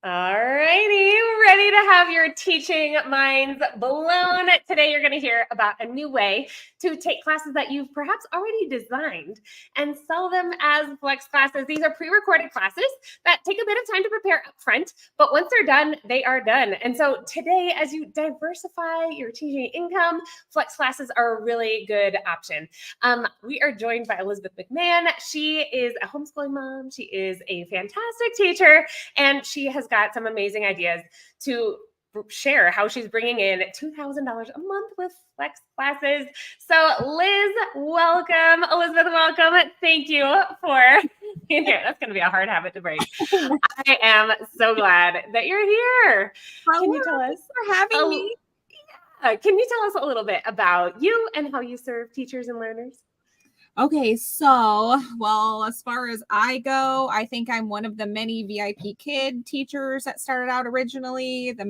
All righty, ready to have your teaching minds blown. Today, you're going to hear about a new way to take classes that you've perhaps already designed and sell them as flex classes. These are pre-recorded classes that take a bit of time to prepare upfront, but once they're done, they are done. And so today, as you diversify your teaching income, flex classes are a really good option. We are joined by Elizabeth McMann. She is a homeschooling mom. She is a fantastic teacher, and she has got some amazing ideas to share how she's bringing in $2,000 a month with flex classes. So Liz, welcome. Elizabeth, welcome. Thank you for being here. That's going to be a hard habit to break. I am so glad that you're here. Can you tell us for having me? Yeah. Can you tell us a little bit about you and how you serve teachers and learners? Okay, so, well, as far as I go, I think I'm one of the many VIP kid teachers that started out originally. The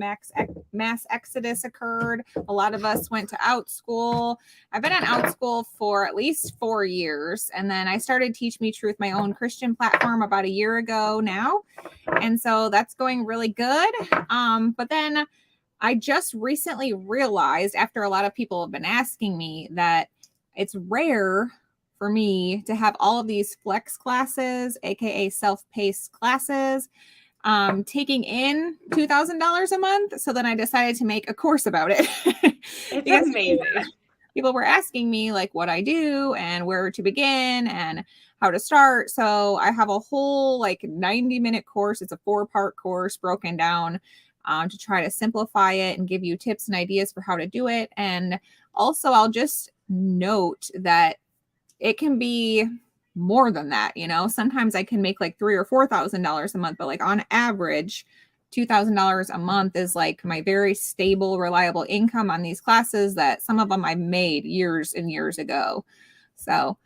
mass exodus occurred. A lot of us went to Outschool. I've been on Outschool for at least 4 years. And then I started Teach Me Truth, my own Christian platform, about a year ago now. And so that's going really good. But then I just recently realized, after a lot of people have been asking me, that it's rare for me to have all of these flex classes, aka self-paced classes, taking in $2,000 a month. So then I decided to make a course about it. It's amazing. People were asking me like what I do and where to begin and how to start. So I have a whole 90-minute course. It's a 4-part course broken down to try to simplify it and give you tips and ideas for how to do it. And also I'll just note that it can be more than that. Sometimes I can make $3,000 or $4,000 a month, but on average, $2,000 a month is my very stable, reliable income on these classes that some of them I made years and years ago. So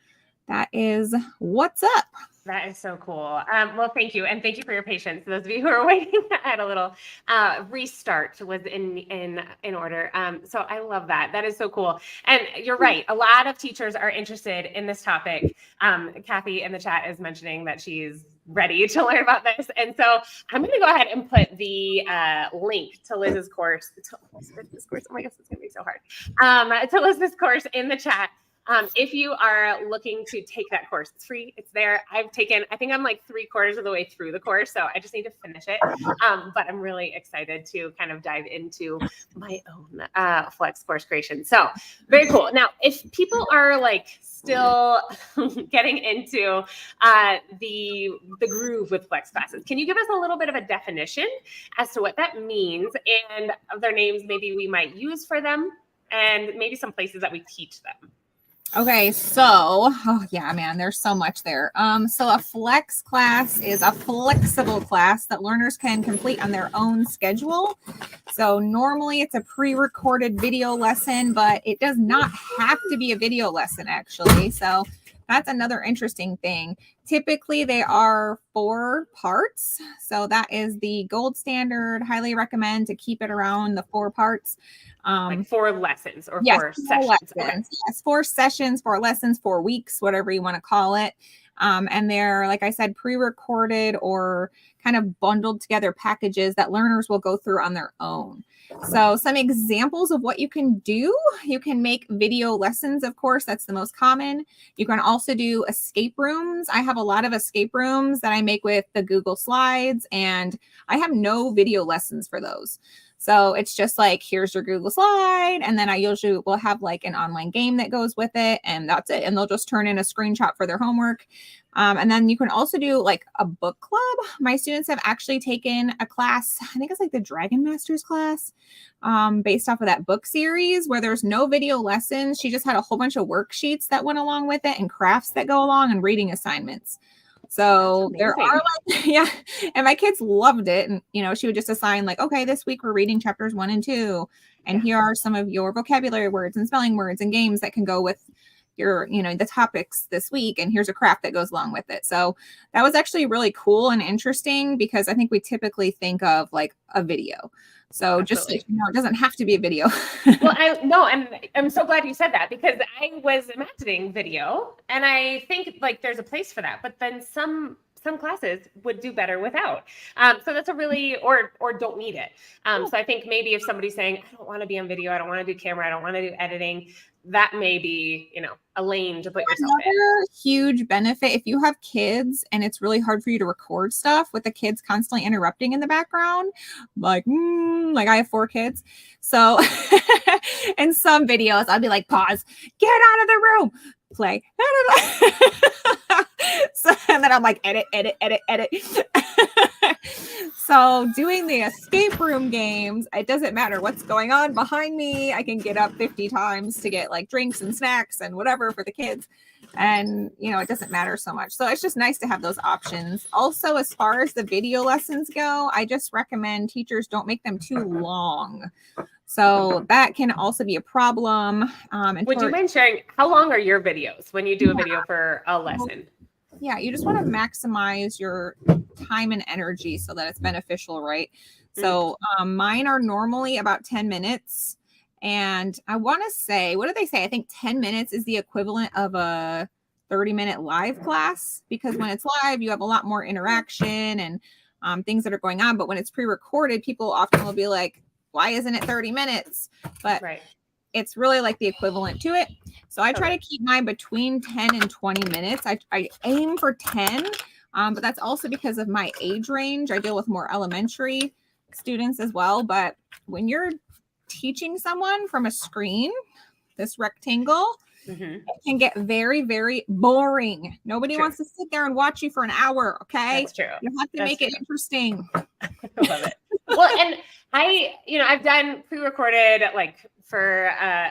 that is what's up. That is so cool. Well, thank you. And thank you for your patience. Those of you who are waiting, I had a little restart was in order. So I love that. That is so cool. And you're right. A lot of teachers are interested in this topic. Kathy in the chat is mentioning that she's ready to learn about this. And so I'm going to go ahead and put the link to Liz's course. Oh my gosh, it's going to be so hard. To Liz's course in the chat. If you are looking to take that course, it's free. It's there. I think I'm 3/4 of the way through the course, so I just need to finish it. But I'm really excited to kind of dive into my own flex course creation. So very cool. Now, if people are still getting into the groove with flex classes, can you give us a little bit of a definition as to what that means and other names maybe we might use for them and maybe some places that we teach them? Okay, so, there's so much there. So a flex class is a flexible class that learners can complete on their own schedule. So normally it's a pre-recorded video lesson, but it does not have to be a video lesson actually. So that's another interesting thing. Typically they are 4 parts. So that is the gold standard. Highly recommend to keep it around the 4 parts. 4 lessons or yes, 4 sessions. Lessons. Yes, 4 sessions, 4 lessons, 4 weeks, whatever you want to call it. And they're, like I said, pre-recorded or kind of bundled together packages that learners will go through on their own. So some examples of what you can do. You can make video lessons, of course, that's the most common. You can also do escape rooms. I have a lot of escape rooms that I make with the Google Slides, and I have no video lessons for those. So it's just here's your Google slide. And then I usually will have an online game that goes with it. And that's it. And they'll just turn in a screenshot for their homework. And then you can also do a book club. My students have actually taken a class, I think it's the Dragon Masters class, based off of that book series where there's no video lessons. She just had a whole bunch of worksheets that went along with it and crafts that go along and reading assignments. So there are and my kids loved it. And, she would just assign okay, this week we're reading chapters 1 and 2. And here are some of your vocabulary words and spelling words and games that can go with your, the topics this week. And here's a craft that goes along with it. So that was actually really cool and interesting because I think we typically think of a video. So just it doesn't have to be a video. Well, and I'm so glad you said that because I was imagining video and I think there's a place for that. But then some some classes would do better without. So that's a really, or don't need it. So I think maybe if somebody's saying, I don't want to be on video, I don't want to do camera, I don't want to do editing, that may be, a lane to put yourself in. Another huge benefit, if you have kids and it's really hard for you to record stuff with the kids constantly interrupting in the background, like I have 4 kids. So in some videos, I'll be like, pause, get out of the room, play. So, and then I'm like, edit. So doing the escape room games, it doesn't matter what's going on behind me. I can get up 50 times to get like drinks and snacks and whatever for the kids. And, it doesn't matter so much. So it's just nice to have those options. Also, as far as the video lessons go, I just recommend teachers don't make them too long. So that can also be a problem. Would you mind sharing, how long are your videos when you do a video for a lesson? Yeah, you just want to maximize your time and energy so that it's beneficial, right? So mine are normally about 10 minutes. And I want to say, what do they say? I think 10 minutes is the equivalent of a 30-minute live class, because when it's live, you have a lot more interaction and things that are going on. But when it's pre-recorded, people often will be like, why isn't it 30 minutes? But it's really like the equivalent to it. So I try to keep mine between 10 and 20 minutes. I aim for 10, but that's also because of my age range. I deal with more elementary students as well. But when you're teaching someone from a screen, this rectangle, it can get very, very boring. Nobody wants to sit there and watch you for an hour. Okay. That's true. You have to make it interesting. I love it. Well, and I've done pre-recorded, like for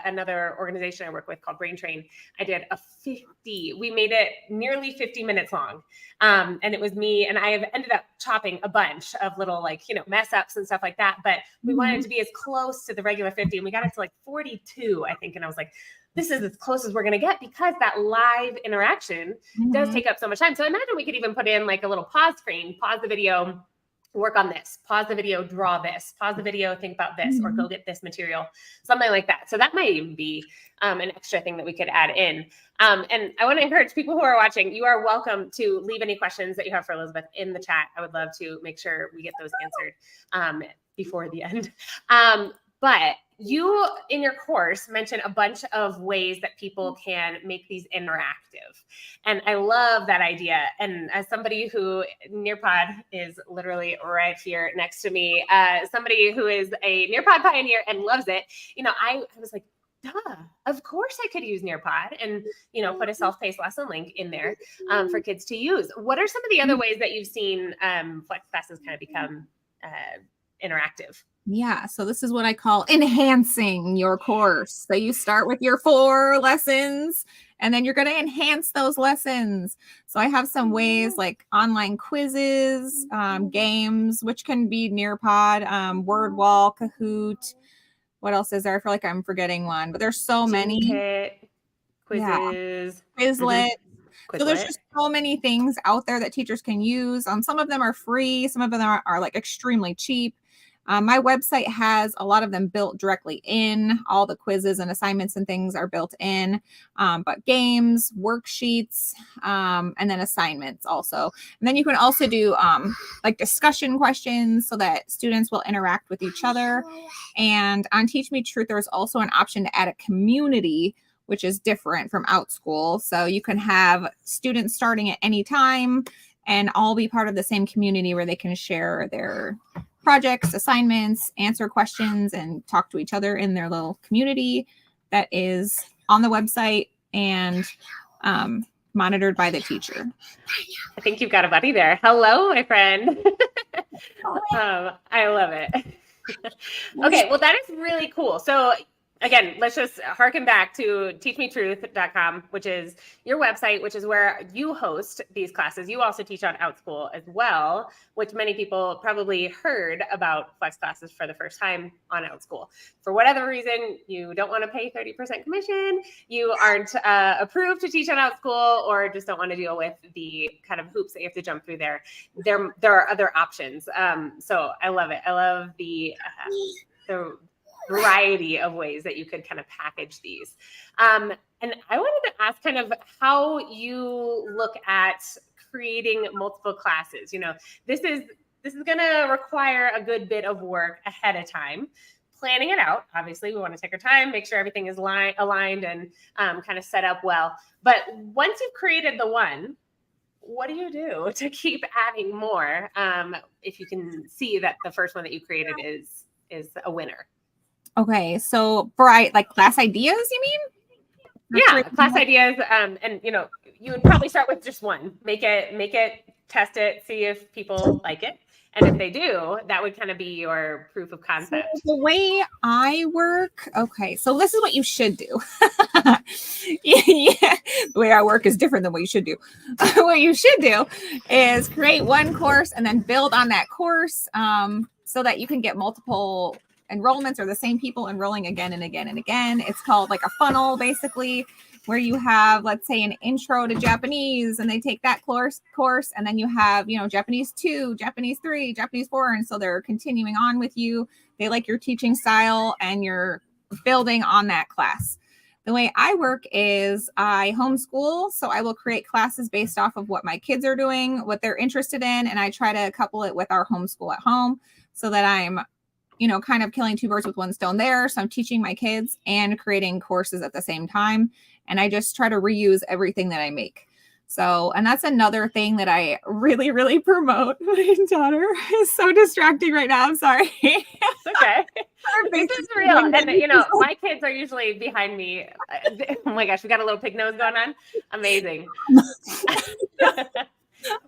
another organization I work with called Brain Train. I did we made it nearly 50 minutes long. And it was me, and I have ended up chopping a bunch of little mess ups and stuff like that. But we wanted to be as close to the regular 50, and we got it to like 42, I think. And I was like, this is as close as we're going to get, because that live interaction does take up so much time. So I imagine we could even put in like a little pause screen, pause the video, work on this, pause the video, draw this, pause the video, think about this, or go get this material, something like that. So that might even be an extra thing that we could add in. And I want to encourage people who are watching, you are welcome to leave any questions that you have for Elizabeth in the chat. I would love to make sure we get those answered before the end. But you, in your course, mentioned a bunch of ways that people can make these interactive. And I love that idea. And as somebody who, Nearpod is literally right here next to me, somebody who is a Nearpod pioneer and loves it, I was like, duh, of course I could use Nearpod and, put a self-paced lesson link in there for kids to use. What are some of the other ways that you've seen flex classes kind of become interactive? Yeah, so this is what I call enhancing your course. So you start with your 4 lessons, and then you're going to enhance those lessons. So I have some ways like online quizzes, games, which can be Nearpod, Word Wall, Kahoot. What else is there? I feel like I'm forgetting one, but there's so many. Quizzes. Quizlet. So there's just so many things out there that teachers can use. Some of them are free. Some of them are like extremely cheap. My website has a lot of them built directly in. All the quizzes and assignments and things are built in, but games, worksheets, and then assignments also. And then you can also do like discussion questions so that students will interact with each other. And on Teach Me Truth, there's also an option to add a community, which is different from Outschool. So you can have students starting at any time and all be part of the same community where they can share their projects, assignments, answer questions, and talk to each other in their little community that is on the website and monitored by the teacher. I think you've got a buddy there. Hello, my friend. I love it. Okay, well, that is really cool. So again, let's just harken back to teachmetruth.com, which is your website, which is where you host these classes. You also teach on Outschool as well, which many people probably heard about flex classes for the first time on Outschool. For whatever reason, you don't want to pay 30% commission, you aren't approved to teach on Outschool, or just don't want to deal with the kind of hoops that you have to jump through there. There are other options. So I love it. I love the variety of ways that you could kind of package these. And I wanted to ask kind of how you look at creating multiple classes. This is going to require a good bit of work ahead of time. Planning it out. Obviously, we want to take our time, make sure everything is aligned and kind of set up well. But once you've created the one, what do you do to keep adding more if you can see that the first one that you created is a winner? Okay, so for like class ideas, you mean? Yeah, class ideas. And you would probably start with just one. Make it, test it, see if people like it. And if they do, that would kind of be your proof of concept. So the way I work, okay, so this is what you should do. Yeah, the way I work is different than what you should do. What you should do is create one course and then build on that course so that you can get multiple enrollments or the same people enrolling again and again and again. It's called like a funnel, basically, where you have, let's say, an intro to Japanese, and they take that course, and then you have, Japanese 2, Japanese 3, Japanese 4, and so they're continuing on with you. They like your teaching style, and you're building on that class. The way I work is I homeschool, so I will create classes based off of what my kids are doing, what they're interested in, and I try to couple it with our homeschool at home so that I'm kind of killing two birds with one stone there. So I'm teaching my kids and creating courses at the same time. And I just try to reuse everything that I make. So, and that's another thing that I really, really promote. My daughter is so distracting right now. I'm sorry. It's okay. This is real. And my kids are usually behind me. Oh my gosh, we got a little pig nose going on. Amazing.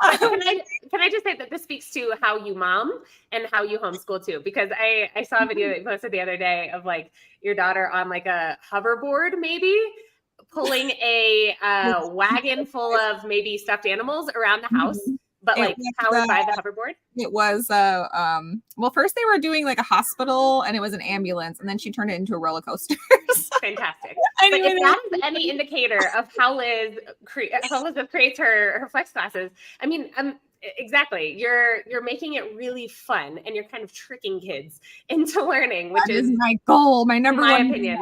Can I just say that this speaks to how you mom and how you homeschool too? Because I saw a video that you posted the other day of like your daughter on like a hoverboard, maybe pulling a wagon full of maybe stuffed animals around the house, but like powered by the hoverboard. It was well, first they were doing like a hospital and it was an ambulance, and then she turned it into a roller coaster. Fantastic. But if that is any indicator of how Elizabeth creates her flex classes, I mean, exactly. You're making it really fun, and you're kind of tricking kids into learning, which is my goal, my number one opinion,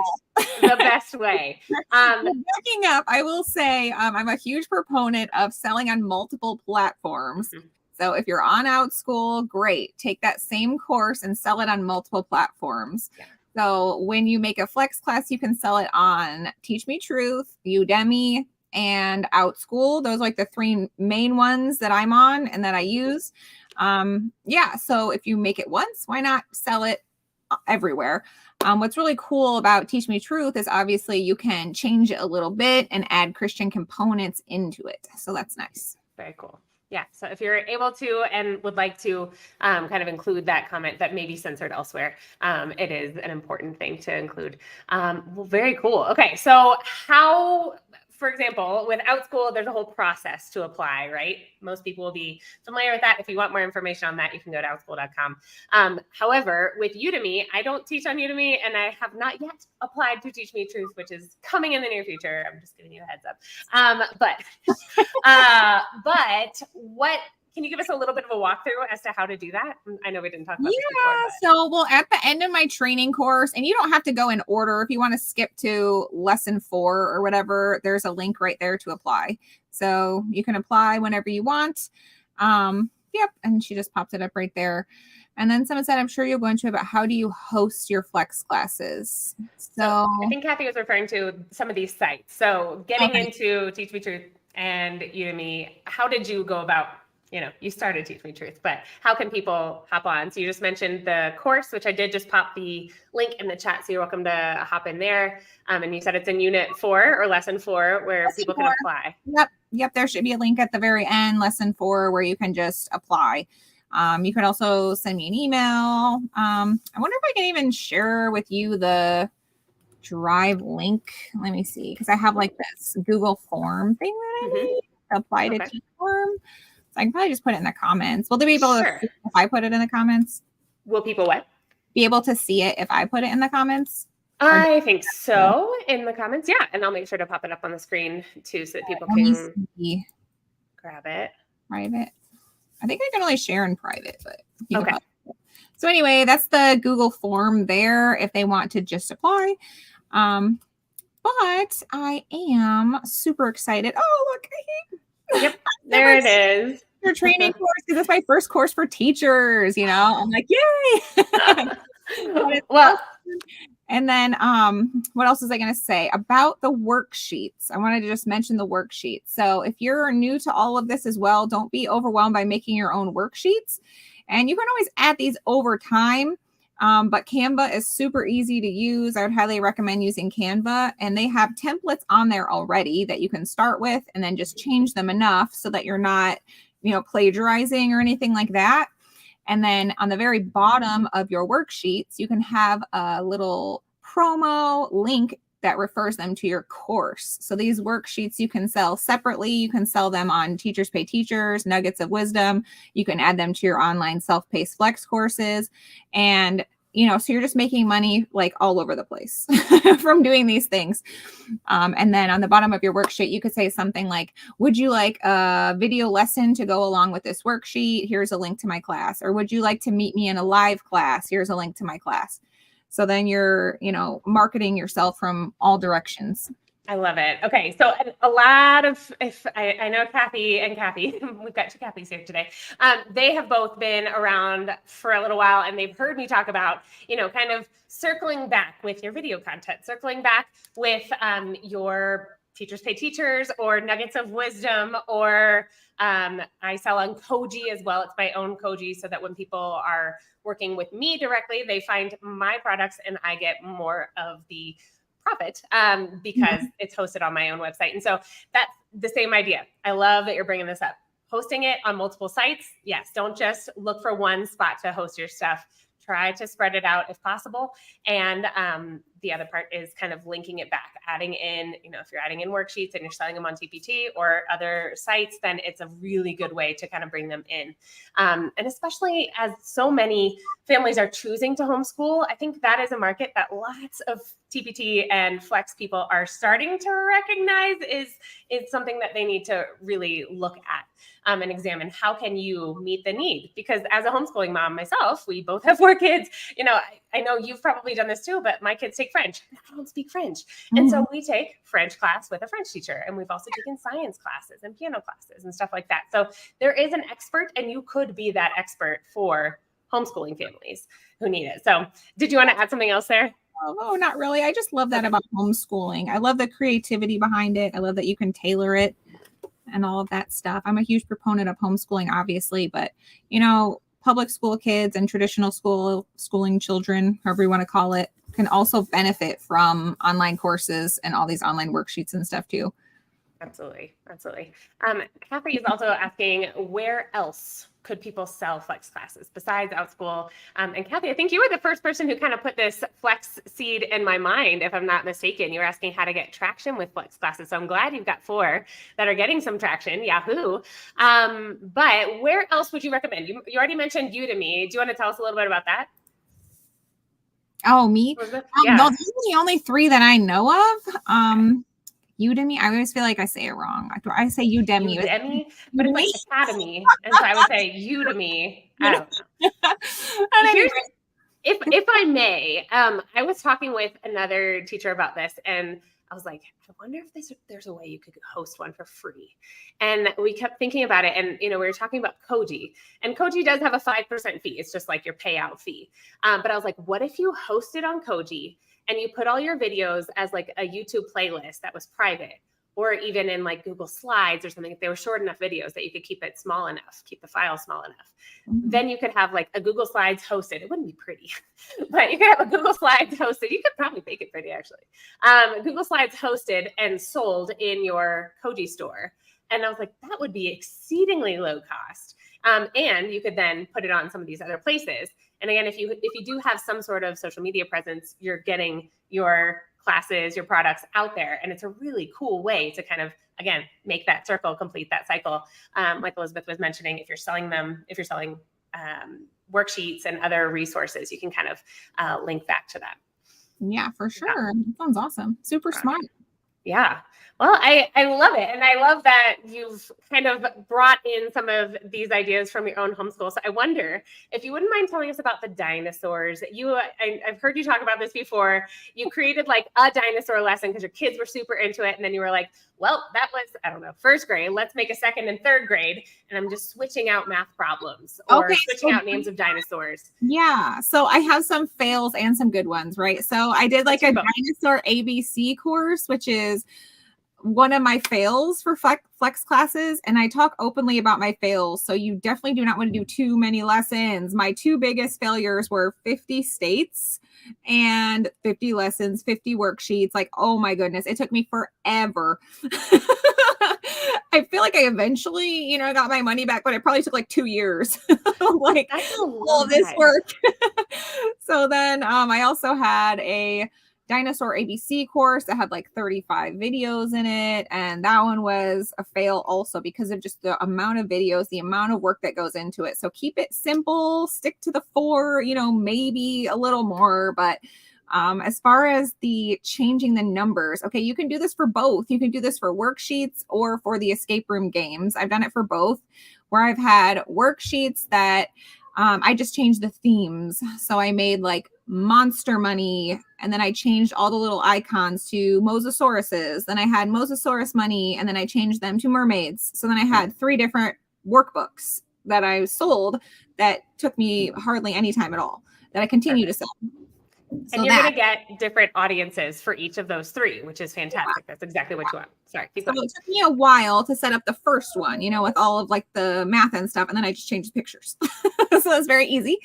the best way. Backing up, I will say I'm a huge proponent of selling on multiple platforms. Mm-hmm. So if you're on Outschool, great. Take that same course and sell it on multiple platforms. Yeah. So when you make a flex class, you can sell it on Teach Me Truth, Udemy, and Outschool. Those are like the three main ones that I'm on and that I use. So if you make it once, why not sell it everywhere? What's really cool about Teach Me Truth is obviously you can change it a little bit and add Christian components into it. So that's nice. Very cool. Yeah. So if you're able to and would like to kind of include that comment that may be censored elsewhere, it is an important thing to include. Well, very cool. Okay. So how, for example, with Outschool, there's a whole process to apply, right? Most people will be familiar with that. If you want more information on that, you can go to outschool.com. However, with Udemy, I don't teach on Udemy, and I have not yet applied to Teach Me Truth, which is coming in the near future. I'm just giving you a heads up. But what can you give us a little bit of a walkthrough as to how to do that? I know we didn't talk about this before. So at the end of my training course, and you don't have to go in order. If you want to skip to lesson 4 or whatever, there's a link right there to apply. So you can apply whenever you want. Yep. And she just popped it up right there. And then someone said, I'm sure you'll go into about how do you host your flex classes? So I think Kathy was referring to some of these sites. So getting into Teach Me Truth and Udemy, how did you go about, you started Teach Me Truth, but how can people hop on? So you just mentioned the course, which I did just pop the link in the chat. So you're welcome to hop in there. And you said it's in unit 4 or lesson 4 where people can apply. Yep. There should be a link at the very end, lesson 4, where you can just apply. You can also send me an email. I wonder if I can even share with you the Drive link. Let me see, because I have like this Google form thing that I need to apply to Teach Form. So I can probably just put it in the comments. Will they be able to see if I put it in the comments? Will people what? Be able to see it if I put it in the comments? I think so, in the comments. Yeah. And I'll make sure to pop it up on the screen too so that people can grab it. Private. I think I can only share in private, but okay. So anyway, that's the Google form there if they want to just apply. But I am super excited. Oh, look, Yep, there it is. Your training course, because it's my first course for teachers, I'm like, yay. But it's so Well, fun. And then what else was I going to say about the worksheets? I wanted to just mention the worksheets. So if you're new to all of this as well, don't be overwhelmed by making your own worksheets. And you can always add these over time. But Canva is super easy to use. I would highly recommend using Canva, and they have templates on there already that you can start with and then just change them enough so that you're not, plagiarizing or anything like that. And then on the very bottom of your worksheets, you can have a little promo link that refers them to your course. So these worksheets you can sell separately. You can sell them on Teachers Pay Teachers, Nuggets of Wisdom. You can add them to your online self-paced flex courses. And so you're just making money like all over the place from doing these things. And then on the bottom of your worksheet, you could say something like, would you like a video lesson to go along with this worksheet? Here's a link to my class. Or would you like to meet me in a live class? Here's a link to my class. So then you're, marketing yourself from all directions. I love it. Okay, so a lot of, if I know Kathy and Kathy, we've got two Kathys here today. They have both been around for a little while, and they've heard me talk about, kind of circling back with your video content, circling back with your Teachers Pay Teachers or Nuggets of Wisdom, or I sell on Koji as well. It's my own Koji, so that when people are working with me directly, they find my products and I get more of the profit because it's hosted on my own website. And so that's the same idea. I love that you're bringing this up. Hosting it on multiple sites. Yes. Don't just look for one spot to host your stuff. Try to spread it out if possible. And the other part is kind of linking it back, adding in, if you're adding in worksheets and you're selling them on TPT or other sites, then it's a really good way to kind of bring them in. And especially as so many families are choosing to homeschool, I think that is a market that lots of TPT and flex people are starting to recognize is something that they need to really look at. And examine how can you meet the need? Because as a homeschooling mom myself, we both have 4 kids. I know you've probably done this too, but my kids take French. I don't speak French. And so we take French class with a French teacher. And we've also taken science classes and piano classes and stuff like that. So there is an expert, and you could be that expert for homeschooling families who need it. So did you want to add something else there? Oh, not really. I just love that about homeschooling. I love the creativity behind it. I love that you can tailor it and all of that stuff. I'm a huge proponent of homeschooling, obviously, but public school kids and traditional schooling children, however you want to call it, can also benefit from online courses and all these online worksheets and stuff too. Absolutely. Kathy is also asking, where else could people sell flex classes besides Outschool? And Kathy, I think you were the first person who kind of put this flex seed in my mind, if I'm not mistaken. You were asking how to get traction with flex classes. So I'm glad you've got 4 that are getting some traction. Yahoo. But where else would you recommend? You already mentioned Udemy. Do you want to tell us a little bit about that? Oh, me? Yeah. No, these are the only 3 that I know of. Udemy. I always feel like I say it wrong. I say Udemy. Udemy, but it's like Academy, and so I would say Udemy. I don't know. If I may, I was talking with another teacher about this, and I was like, I wonder if there's a way you could host one for free. And we kept thinking about it, and we were talking about Koji, and Koji does have a 5% fee. It's just like your payout fee. But I was like, what if you hosted on Koji and you put all your videos as like a YouTube playlist that was private, or even in like Google Slides or something, if they were short enough videos that you could keep it small enough, keep the file small enough. Then you could have like a Google Slides hosted. It wouldn't be pretty, but you could have a Google Slides hosted. You could probably make it pretty, actually. Google Slides hosted and sold in your Koji store. And I was like, that would be exceedingly low cost. And you could then put it on some of these other places. And again, if you do have some sort of social media presence, you're getting your classes, your products out there. And it's a really cool way to kind of, again, make that circle, complete that cycle. Like Elizabeth was mentioning, if you're selling worksheets and other resources, you can kind of link back to that. Yeah, for sure. Yeah. That sounds awesome. Super smart. Yeah. Well, I love it. And I love that you've kind of brought in some of these ideas from your own homeschool. So I wonder if you wouldn't mind telling us about the dinosaurs. I've heard you talk about this before. You created like a dinosaur lesson because your kids were super into it. And then you were like, well, that was, I don't know, first grade. Let's make a second and third grade. And I'm just switching out math problems or Okay, switching out names of dinosaurs. yeah. So I have some fails and some good ones, right? So I did like a dinosaur ABC course, which is one of my fails for flex classes, and I talk openly about my fails. So you definitely do not want to do too many lessons. My two biggest failures were 50 states and 50 lessons, 50 worksheets. Like, oh my goodness, it took me forever. I feel like I eventually, got my money back, but it probably took like 2 years. Like all this work. So then I also had a dinosaur ABC course that had like 35 videos in it. And that one was a fail also because of just the amount of videos, the amount of work that goes into it. So keep it simple, stick to the 4, maybe a little more. But as far as the changing the numbers, okay, you can do this for both. You can do this for worksheets or for the escape room games. I've done it for both, where I've had worksheets that I just changed the themes. So I made like monster money, and then I changed all the little icons to mosasauruses. Then I had mosasaurus money, and then I changed them to mermaids. So then I had 3 different workbooks that I sold that took me hardly any time at all, that I continue to sell. And you're going to get different audiences for each of those 3, which is fantastic. Yeah. That's exactly what you want. Sorry. Keep going. It took me a while to set up the first one, with all of like the math and stuff. And then I just changed the pictures. So it's very easy.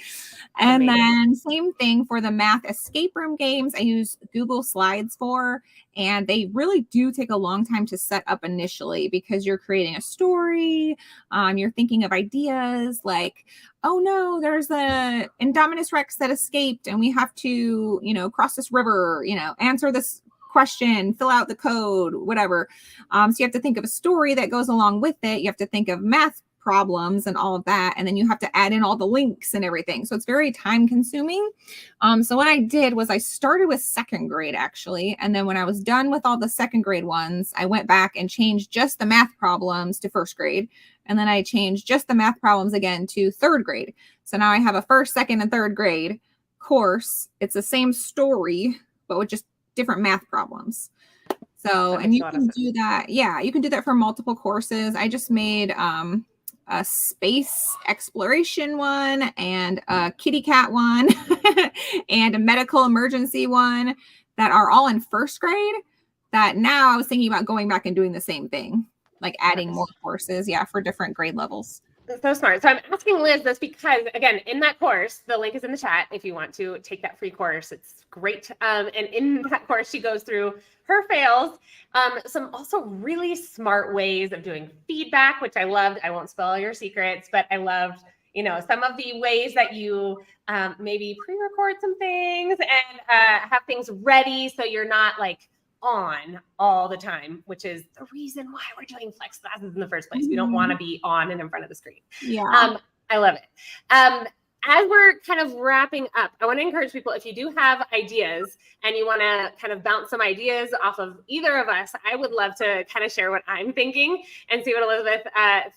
And then same thing for the math escape room games. I use Google Slides for, and they really do take a long time to set up initially because you're creating a story. You're thinking of ideas like, oh no, there's a Indominus Rex that escaped and we have to, cross this river, answer this question, fill out the code, whatever. So you have to think of a story that goes along with it. You have to think of math problems and all of that. And then you have to add in all the links and everything. So it's very time consuming. So what I did was I started with second grade actually. And then when I was done with all the second grade ones, I went back and changed just the math problems to first grade. And then I changed just the math problems again to third grade. So now I have a first, second, and third grade course. It's the same story, but with just different math problems. So, and you can do that. Yeah, you can do that for multiple courses. I just made a space exploration one and a kitty cat one and a medical emergency one that are all in first grade, that now I was thinking about going back and doing the same thing, like adding more courses, for different grade levels. So smart. So I'm asking Liz this because, again, in that course, the link is in the chat if you want to take that free course. It's great. And in that course, she goes through her fails, some also really smart ways of doing feedback, which I loved. I won't spoil your secrets, but I loved, some of the ways that you maybe pre-record some things and have things ready so you're not like on all the time, which is the reason why we're doing flex classes in the first place. We don't want to be on and in front of the screen. Yeah. I love it. As we're kind of wrapping up, I want to encourage people, if you do have ideas and you want to kind of bounce some ideas off of either of us, I would love to kind of share what I'm thinking and see what Elizabeth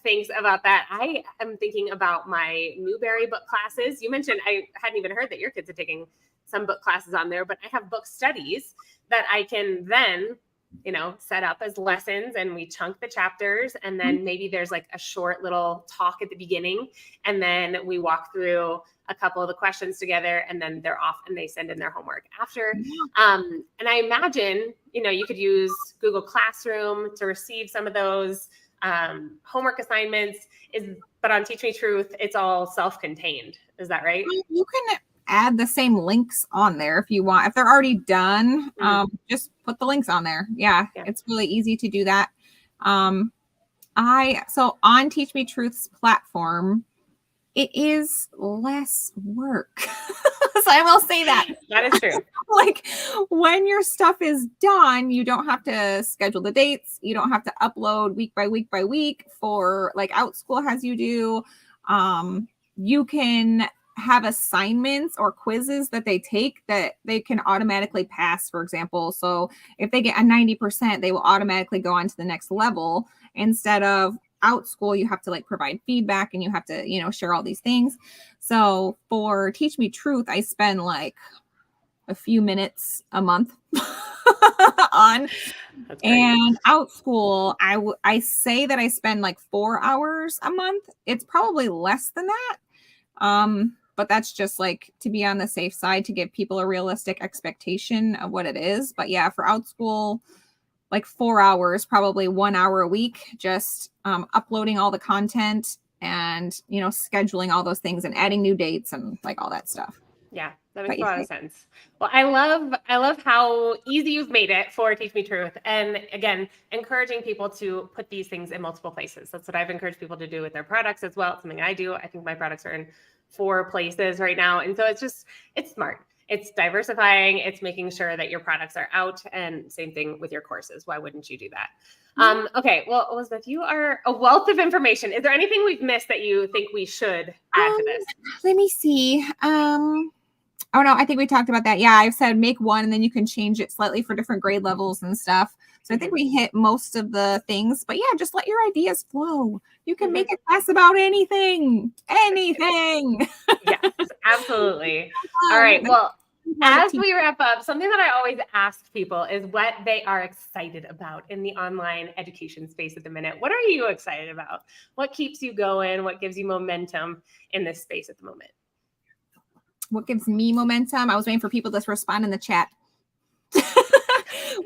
thinks about that. I am thinking about my Newberry book classes. You mentioned, I hadn't even heard that your kids are taking some book classes on there, but I have book studies that I can then, set up as lessons, and we chunk the chapters, and then maybe there's like a short little talk at the beginning, and then we walk through a couple of the questions together, and then they're off and they send in their homework after. And I imagine, you could use Google Classroom to receive some of those homework assignments, but on Teach Me Truth, it's all self-contained. Is that right? You can add the same links on there if you want. If they're already done, just put the links on there. Yeah, it's really easy to do that. So on Teach Me Truth's platform, it is less work. So I will say that. That is true. Like when your stuff is done, you don't have to schedule the dates. You don't have to upload week by week by week for like Outschool has you do. You can have assignments or quizzes that they take that they can automatically pass, for example. So if they get a 90%, they will automatically go on to the next level. Instead of Outschool, you have to like provide feedback and you have to, share all these things. So for Teach Me Truth, I spend like a few minutes a month on. That's great. And Outschool, I say that I spend like 4 hours a month. It's probably less than that. But that's just like to be on the safe side to give people a realistic expectation of what it is. But yeah, for Outschool, like 4 hours, probably 1 hour a week, just uploading all the content and scheduling all those things and adding new dates and like all that stuff. Yeah, that makes But a yeah, lot of sense. Well, I love how easy you've made it for Teach Me Truth. And again, encouraging people to put these things in multiple places. That's what I've encouraged people to do with their products as well. It's something I do. I think my products are in 4 places right now. And so it's smart. It's diversifying. It's making sure that your products are out, and same thing with your courses. Why wouldn't you do that? Okay. Well, Elizabeth, you are a wealth of information. Is there anything we've missed that you think we should add to this? let me see. Oh no, I think we talked about that. Yeah, I've said make one and then you can change it slightly for different grade levels and stuff. So I think we hit most of the things. But yeah, just let your ideas flow. You can make a class about anything. Anything. Yes, absolutely. All right. Well, as we wrap up, something that I always ask people is what they are excited about in the online education space at the minute. What are you excited about? What keeps you going? What gives you momentum in this space at the moment? What gives me momentum? I was waiting for people to respond in the chat.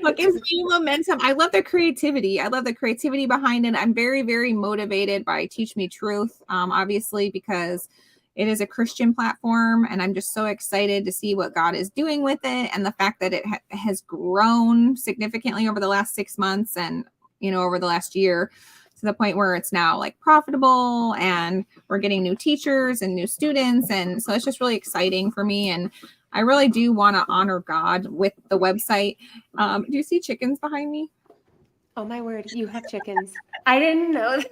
What gives me momentum? I love the creativity. I love the creativity behind it. I'm very, very motivated by Teach Me Truth, obviously, because it is a Christian platform, and I'm just so excited to see what God is doing with it, and the fact that it has grown significantly over the last 6 months and over the last year, to the point where it's now like profitable and we're getting new teachers and new students. And so it's just really exciting for me. And I really do want to honor God with the website. Do you see chickens behind me? Oh my word, you have chickens. I didn't know that.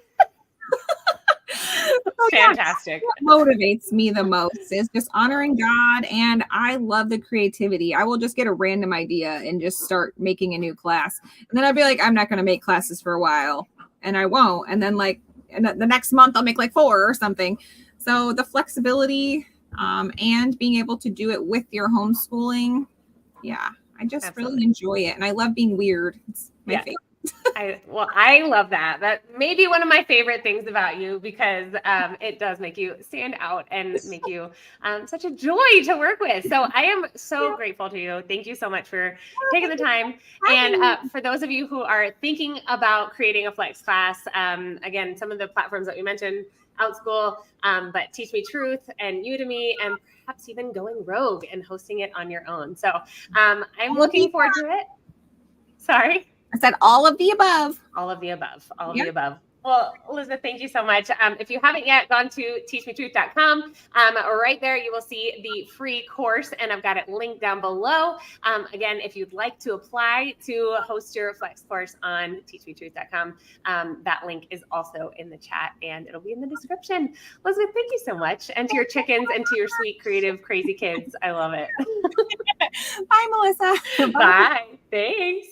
Oh, Fantastic. Yeah, what motivates me the most is just honoring God. And I love the creativity. I will just get a random idea and just start making a new class. And then I'll be like, I'm not going to make classes for a while. And I won't. And then the next month I'll make like 4 or something. So the flexibility and being able to do it with your homeschooling. Yeah, I just really enjoy it. And I love being weird. It's my favorite. I love that. That may be one of my favorite things about you, because it does make you stand out and make you such a joy to work with. So I am so grateful to you. Thank you so much for taking the time. And for those of you who are thinking about creating a flex class, again, some of the platforms that we mentioned, Outschool, but Teach Me Truth and Udemy, and perhaps even going rogue and hosting it on your own. So I'm looking forward to it. Sorry. I said all of the above. All of the above. All of the above. Well, Elizabeth, thank you so much. If you haven't yet gone to teachmetruth.com, right there you will see the free course, and I've got it linked down below. Again, if you'd like to apply to host your flex course on teachmetruth.com, that link is also in the chat, and it'll be in the description. Elizabeth, thank you so much. And to your chickens and to your sweet, creative, crazy kids. I love it. Bye, Melissa. Bye. Thanks.